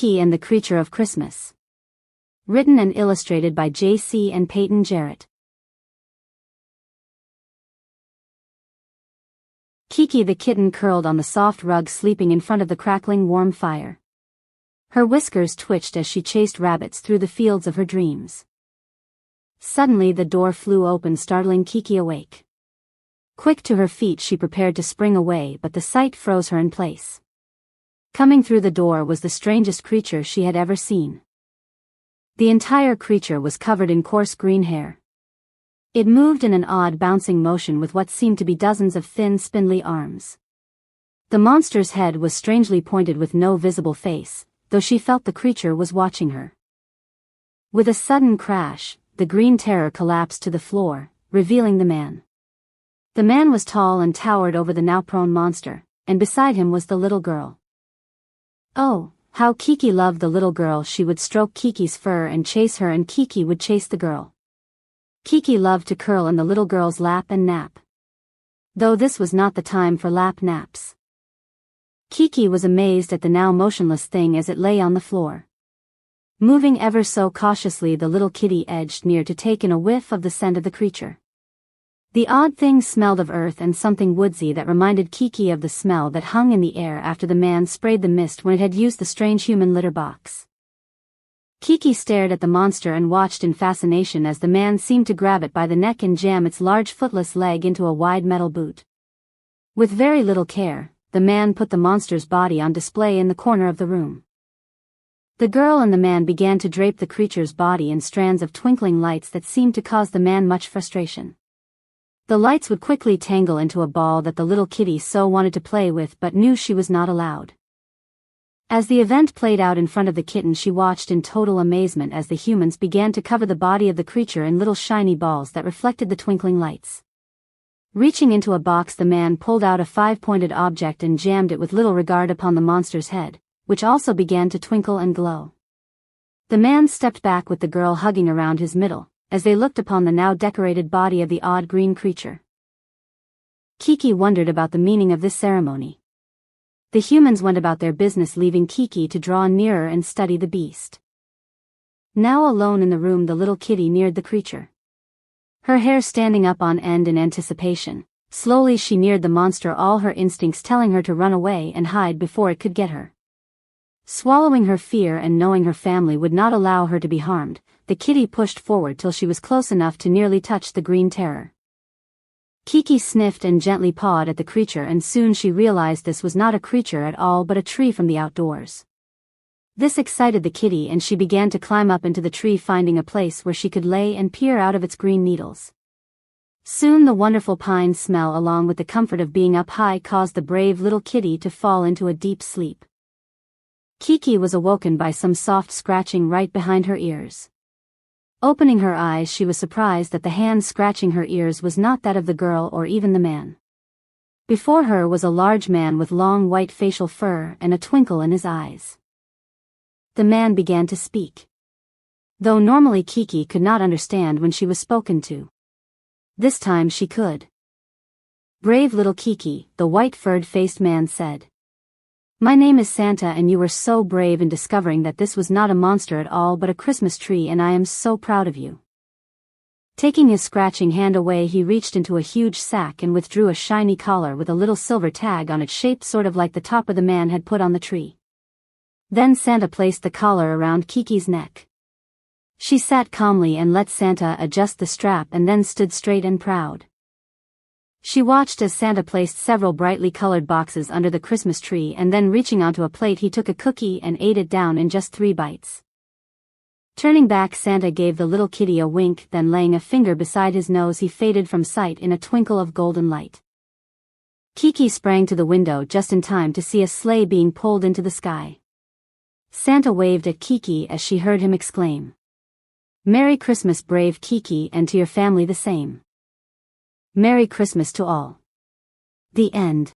Kiki and the Creature of Christmas. Written and illustrated by J.C. and Peyton Jarrett. Kiki the kitten curled on the soft rug sleeping in front of the crackling warm fire. Her whiskers twitched as she chased rabbits through the fields of her dreams. Suddenly the door flew open, startling Kiki awake. Quick to her feet she prepared to spring away, but the sight froze her in place. Coming through the door was the strangest creature she had ever seen. The entire creature was covered in coarse green hair. It moved in an odd bouncing motion with what seemed to be dozens of thin spindly arms. The monster's head was strangely pointed with no visible face, though she felt the creature was watching her. With a sudden crash, the green terror collapsed to the floor, revealing the man. The man was tall and towered over the now prone monster, and beside him was the little girl. Oh, how Kiki loved the little girl. She would stroke Kiki's fur and chase her, and Kiki would chase the girl. Kiki loved to curl in the little girl's lap and nap. Though this was not the time for lap naps. Kiki was amazed at the now motionless thing as it lay on the floor. Moving ever so cautiously, the little kitty edged near to take in a whiff of the scent of the creature. The odd thing smelled of earth and something woodsy that reminded Kiki of the smell that hung in the air after the man sprayed the mist when it had used the strange human litter box. Kiki stared at the monster and watched in fascination as the man seemed to grab it by the neck and jam its large footless leg into a wide metal boot. With very little care, the man put the monster's body on display in the corner of the room. The girl and the man began to drape the creature's body in strands of twinkling lights that seemed to cause the man much frustration. The lights would quickly tangle into a ball that the little kitty so wanted to play with but knew she was not allowed. As the event played out in front of the kitten, she watched in total amazement as the humans began to cover the body of the creature in little shiny balls that reflected the twinkling lights. Reaching into a box, the man pulled out a 5-pointed object and jammed it with little regard upon the monster's head, which also began to twinkle and glow. The man stepped back with the girl hugging around his middle, as they looked upon the now decorated body of the odd green creature. Kiki wondered about the meaning of this ceremony. The humans went about their business, leaving Kiki to draw nearer and study the beast. Now alone in the room, the little kitty neared the creature. Her hair standing up on end in anticipation, slowly she neared the monster, all her instincts telling her to run away and hide before it could get her. Swallowing her fear and knowing her family would not allow her to be harmed, the kitty pushed forward till she was close enough to nearly touch the green terror. Kiki sniffed and gently pawed at the creature, and soon she realized this was not a creature at all but a tree from the outdoors. This excited the kitty and she began to climb up into the tree, finding a place where she could lay and peer out of its green needles. Soon the wonderful pine smell along with the comfort of being up high caused the brave little kitty to fall into a deep sleep. Kiki was awoken by some soft scratching right behind her ears. Opening her eyes, she was surprised that the hand scratching her ears was not that of the girl or even the man. Before her was a large man with long white facial fur and a twinkle in his eyes. The man began to speak. Though normally Kiki could not understand when she was spoken to. This time she could. "Brave little Kiki," the white furred-faced man said. "My name is Santa, and you were so brave in discovering that this was not a monster at all but a Christmas tree, and I am so proud of you." Taking his scratching hand away, he reached into a huge sack and withdrew a shiny collar with a little silver tag on it, shaped sort of like the top of the man had put on the tree. Then Santa placed the collar around Kiki's neck. She sat calmly and let Santa adjust the strap and then stood straight and proud. She watched as Santa placed several brightly colored boxes under the Christmas tree, and then reaching onto a plate he took a cookie and ate it down in just 3 bites. Turning back, Santa gave the little kitty a wink, then laying a finger beside his nose he faded from sight in a twinkle of golden light. Kiki sprang to the window just in time to see a sleigh being pulled into the sky. Santa waved at Kiki as she heard him exclaim, "Merry Christmas, brave Kiki, and to your family the same. Merry Christmas to all." The end.